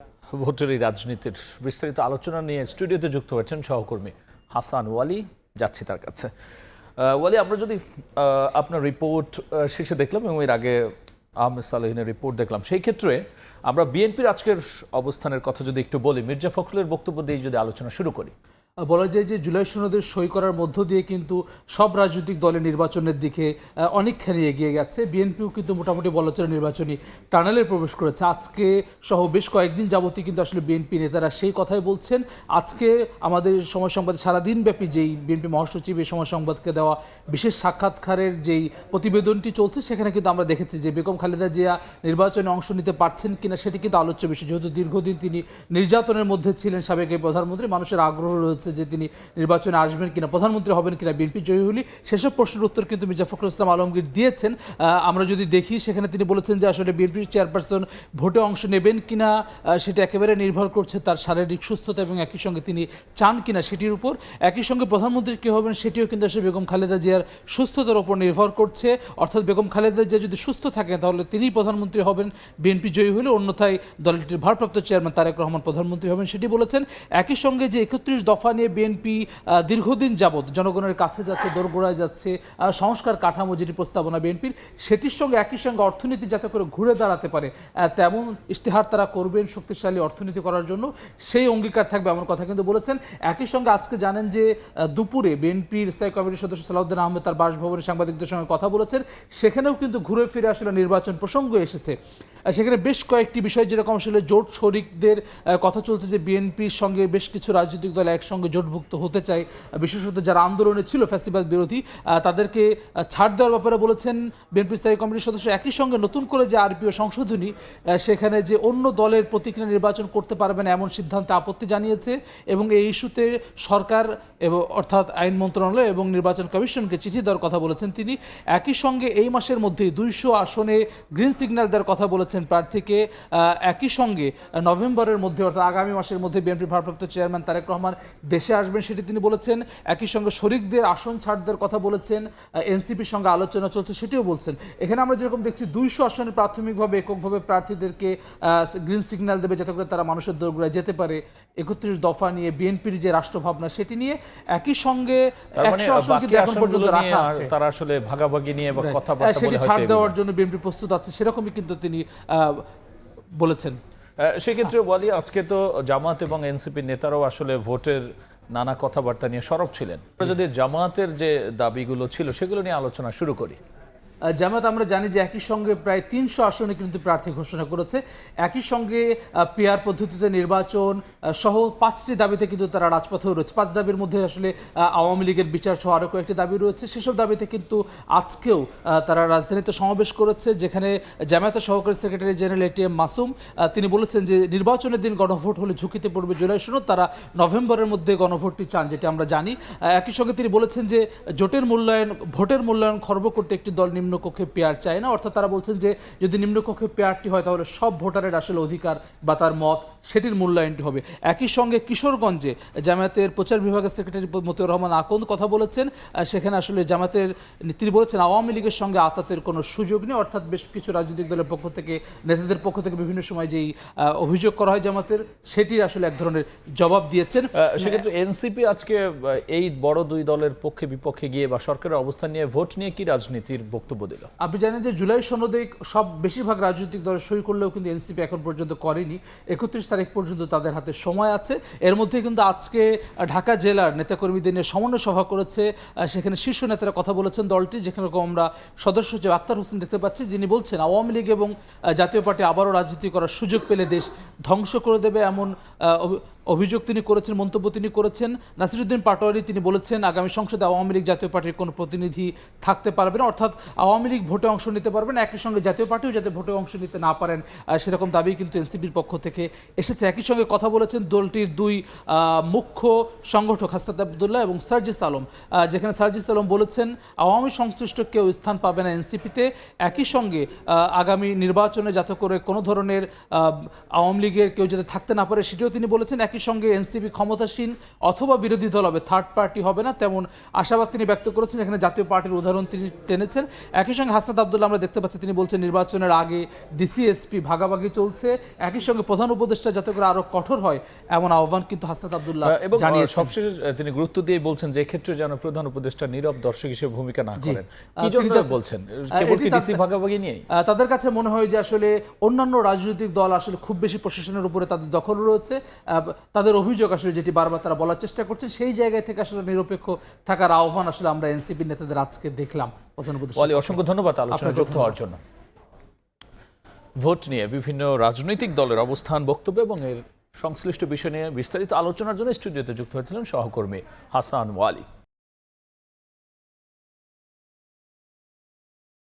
ভোটের এই রাজনীতির বিস্তারিত আলোচনা নিয়ে স্টুডিওতে যুক্ত হয়েছেন সহকর্মী হাসান ওয়ালি। যাচ্ছি তার কাছে। ওয়ালি, আমরা যদি আপনার রিপোর্ট শেষে দেখলাম এবং এর আগে আহমেদ সালেহিনের রিপোর্ট দেখলাম, সেই ক্ষেত্রে আমরা বিএনপির আজকের অবস্থানের কথা যদি একটু বলি, মির্জা ফখরুলের বক্তব্য দিয়ে যদি আলোচনা শুরু করি। বলা যায় যে জুলাই সনদের সই করার মধ্য দিয়ে কিন্তু সব রাজনৈতিক দলের নির্বাচনের দিকে অনেকখানি এগিয়ে গেছে। বিএনপিও কিন্তু মোটামুটি বলা চলে নির্বাচনী টানেলে প্রবেশ করেছে। আজকে সহ বেশ কয়েকদিন যাবতীয় কিন্তু আসলে বিএনপি নেতারা সেই কথাই বলছেন। আজকে আমাদের সময় সংবাদে সারাদিন ব্যাপী যেই বিএনপি মহাসচিব এই সময় সংবাদকে দেওয়া বিশেষ সাক্ষাৎকারের যেই প্রতিবেদনটি চলছে, সেখানে কিন্তু আমরা দেখেছি যে বেগম খালেদা জিয়া নির্বাচনে অংশ নিতে পারছেন কিনা সেটি কিন্তু আলোচ্য বিষয়। যেহেতু দীর্ঘদিন তিনি নির্যাতনের মধ্যে ছিলেন, সাবেক এই প্রধানমন্ত্রী, মানুষের আগ্রহ রয়েছে যে তিনি নির্বাচনে আসবেন কিনা, প্রধানমন্ত্রী হবেন কিনা, বিএনপি জয়ী হলে, সেসব প্রশ্নের উত্তর কিন্তু মির্জা ফখরুল ইসলাম আলমগীর দিয়েছেন। আমরা যদি দেখি, সেখানে তিনি বলেছেন যে আসলে বিএনপির চেয়ারপারসন ভোটে অংশ নেবেন কিনা সেটা একেবারে নির্ভর করছে তার শারীরিক সুস্থতা এবং একই সঙ্গে তিনি চান কিনা সেটির উপর। একই সঙ্গে প্রধানমন্ত্রী কে হবেন সেটিও কিন্তু আসলে বেগম খালেদা জিয়ার সুস্থতার উপর নির্ভর করছে। অর্থাৎ বেগম খালেদা জিয়া যদি সুস্থ থাকেন তাহলে তিনিই প্রধানমন্ত্রী হবেন বিএনপি জয়ী হলে, অন্যথায় দলটির ভারপ্রাপ্ত চেয়ারম্যান তারেক রহমান প্রধানমন্ত্রী হবেন সেটি বলেছেন। একই সঙ্গে যে 31 দফা নিয়ে বিএনপি দীর্ঘদিন যাবৎ জনগণের কাছে যাচ্ছে, দোরগোড়ায় যাচ্ছে, সংস্কার কাঠামো যেটি প্রস্তাবনা বিএনপির, সেটির সঙ্গে একই সঙ্গে অর্থনীতি যাতে করে ঘুরে দাঁড়াতে পারে তেমন ইশতেহার তারা করবেন শক্তিশালী অর্থনীতি করার জন্য, সেই অঙ্গীকার থাকবে এমন কথা কিন্তু বলেছেন। একই সঙ্গে আজকে জানেন যে দুপুরে বিএনপির স্থায়ী কমিটির সদস্য সালাউদ্দিন আহমেদ তার বাসভবনে সাংবাদিকদের সঙ্গে কথা বলেছেন। সেখানেও কিন্তু ঘুরে ফিরে আসলে নির্বাচন প্রসঙ্গ এসেছে। সেখানে বেশ কয়েকটি বিষয়, যেরকম আসলে জোট শরিকদের কথা চলছে যে বিএনপির সঙ্গে বেশ কিছু রাজনৈতিক দল একসঙ্গে জোটভুক্ত হতে চায়, বিশেষত যারা আন্দোলনে ছিল ফ্যাসিবাদ বিরোধী, তাদেরকে ছাড় দেওয়ার ব্যাপারে বলেছেন বিএনপি স্থায়ী কমিটির সদস্য। একই সঙ্গে নতুন করে যে আরপিও সংশোধনী, সেখানে যে অন্য দলের প্রতীকে নির্বাচন করতে পারবে না এমন সিদ্ধান্তে আপত্তি জানিয়েছে এবং এই ইস্যুতে সরকার এবং অর্থাৎ আইন মন্ত্রণালয় এবং নির্বাচন কমিশনকে চিঠি দেওয়ার কথা বলেছেন তিনি। একই সঙ্গে এই মাসের মধ্যে 200 আসনে গ্রিন সিগন্যাল দেওয়ার কথা বলেছেন প্রার্থীকে। একই সঙ্গে নভেম্বরের মধ্যে অর্থাৎ আগামী মাসের মধ্যে বিএনপি ভারপ্রাপ্ত চেয়ারম্যান তারেক রহমান দেশে আসবেন সেটি তিনি বলেছেন। একই সঙ্গে শরিকদের আসন ছাড় দেওয়ার কথা বলেছেন। এনসিপির সঙ্গে আলোচনা চলছে সেটিও বলছেন। এখানে আমরা যেরকম দেখছি 200 আসনে প্রাথমিকভাবে এককভাবে প্রার্থীদেরকে গ্রিন সিগন্যাল দেবে যাতে করে তারা মানুষের দোরগোড়ায় যেতে পারে। 31 দফা নিয়ে বিএনপির যে রাষ্ট্রভাবনা সেটি নিয়ে, একই সঙ্গে 100 আসন কিন্তু এখন পর্যন্ত রাখা আছে, তারা আসলে ভাগাভাগি নিয়ে বা কথাবার্তা সেটি ছাড় দেওয়ার জন্য বিএনপি প্রস্তুত আছে, সেরকমই কিন্তু তিনি বলেছেন। সেক্ষেত্রে ওয়ালি, আজকে তো জামাত এবং এনসিপির নেতারাও আসলে ভোটের নানা কথাবার্তা নিয়ে সরব ছিলেন। যদি জামাতের যে দাবিগুলো ছিল সেগুলো নিয়ে আলোচনা শুরু করি। জামাত আমরা জানি যে একই সঙ্গে প্রায় 300 আসনে কিন্তু প্রার্থী ঘোষণা করেছে। একই সঙ্গে পিআর পদ্ধতিতে নির্বাচন সহ 5টি দাবিতে কিন্তু তারা রাজপথেও রয়েছে। 5 দাবির মধ্যে আসলে আওয়ামী লীগের বিচার সহ আরও কয়েকটি দাবি রয়েছে। সেসব দাবিতে কিন্তু আজকেও তারা রাজধানীতে সমাবেশ করেছে, যেখানে জামায়াতের সহকারী সেক্রেটারি জেনারেল এটিএম মাসুম তিনি বলেছেন যে নির্বাচনের দিন গণভোট হলে ঝুঁকিতে পড়বে জুলাই সনদ, তারা নভেম্বরের মধ্যে গণভোটটি চান, যেটি আমরা জানি। একই সঙ্গে তিনি বলেছেন যে ভোটের মূল্যায়ন খর্ব করতে একটি দল নিম্নকক্ষে পেয়ার চায় না। অর্থাৎ তারা বলছেন যে যদি নিম্নকক্ষে পেয়ারটি হয় তাহলে সব ভোটারের আসলে অধিকার বা তার মত সেটির মূল্যায়নটি হবে। একই সঙ্গে কিশোরগঞ্জে জামায়াতের প্রচার বিভাগের সেক্রেটারি মতিউর রহমান আকন্দ কথা বলেছেন। সেখানে আসলে জামায়াতের তিনি বলেছেন আওয়ামী লীগের সঙ্গে আতাতের কোনো সুযোগ নেই। অর্থাৎ বেশ কিছু রাজনৈতিক দলের পক্ষ থেকে, নেতাদের পক্ষ থেকে বিভিন্ন সময় যেই অভিযোগ করা হয় জামাতের, সেটির আসলে এক ধরনের জবাব দিয়েছেন। সেক্ষেত্রে এনসিপি আজকে এই বড় দুই দলের পক্ষে বিপক্ষে গিয়ে বা সরকারের অবস্থান নিয়ে ভোট নিয়ে কি রাজনীতির বক্তব্য দিল? আপনি জানেন যে জুলাই সনদে বেশিরভাগ রাজনৈতিক দল সই করলেও কিন্তু এনসিপি এখন পর্যন্ত করেনি। 31 তারিখ পর্যন্ত তাদের হাতে সময় আছে। এর মধ্যে কিন্তু আজকে ঢাকা জেলার নেতাকর্মীদের নিয়ে সমন্বয় সভা করেছে। সেখানে শীর্ষ নেতারা কথা বলেছেন দলটি, যেখানে আমরা সদস্য সচিব আক্তার হোসেন দেখতে পাচ্ছি, যিনি বলছেন আওয়ামী লীগ এবং জাতীয় পার্টি আবারও রাজনীতি করার সুযোগ পেলে দেশ ধ্বংস করে দেবে এমন অভিযোগ তিনি করেছেন, মন্তব্য তিনি করেছেন। নাসিরুদ্দিন পাটোয়ারি তিনি বলেছেন আগামী সংসদে আওয়ামী লীগ জাতীয় পার্টির কোনো প্রতিনিধি থাকতে পারবে না, অর্থাৎ আওয়ামী লীগ ভোটে অংশ নিতে পারবে না, একই সঙ্গে জাতীয় পার্টিও যাতে ভোটে অংশ নিতে না পারেন সেরকম দাবি কিন্তু এনসিপির পক্ষ থেকে এসেছে। একই সঙ্গে কথা বলেছেন দলটির দুই মুখ্য সংগঠক হাসনাত আবদুল্লাহ এবং সার্জিস আলম, যেখানে সার্জিস আলম বলেছেন আওয়ামী সংশ্লিষ্ট কেউ স্থান পাবে না এনসিপিতে। একই সঙ্গে আগামী নির্বাচনে যাতে করে কোনো ধরনের আওয়ামী লীগের কেউ যাতে থাকতে না পারে সেটিও তিনি বলেছেন। একই একই সঙ্গে এনসিপি ক্ষমতাসীন অথবা বিরোধী দল হবে, থার্ড পার্টি হবে না, তেমন আশাবাদ তিনি ব্যক্ত করেছেন। এখানে জাতীয় পার্টির উদাহরণ তিনি টেনেছেন। একই সঙ্গে হাসনাত আব্দুল্লাহ আমরা দেখতে পাচ্ছি তিনি বলছেন নির্বাচনের আগে ডিসিএসপি ভাগাভাগি চলছে, একই সঙ্গে প্রধান উপদেষ্টা যাতে করে আরো কঠোর হয় এমন আহ্বান কিন্তু হাসনাত আব্দুল্লাহ এবং জানিয়েছেন। সবশেষে তিনি গুরুত্ব দিয়ে বলছেন যে ক্ষেত্রে যেন প্রধান উপদেষ্টা নীরব দর্শক হিসেবে ভূমিকা না করেন। কি জন্য বলছেন? কেবল কি ডিসি ভাগাভাগি নিয়ে? তাদের কাছে মনে হয় যে আসলে অন্যান্য রাজনৈতিক দল আসলে খুব বেশি প্রশাসনের উপরে তাদের দখল রয়েছে। তাদের অভিযোগ আসলে যেটি বারবার তারা বলার চেষ্টা করছেন, সেই জায়গায় থেকে আসলে নিরপেক্ষ থাকার আহ্বান আসলে আমরা এনসিপি নেতাদের আজকে দেখলাম। ওয়ালি, অসংখ্য ধন্যবাদ আলোচনায় যুক্ত হওয়ার জন্য। ভোট নিয়ে বিভিন্ন রাজনৈতিক দলের অবস্থান, বক্তব্য এবং এর সংশ্লিষ্ট বিষয় নিয়ে বিস্তারিত আলোচনার জন্য স্টুডিওতে যুক্ত হয়েছিলেন সহকর্মী হাসান ওয়ালি।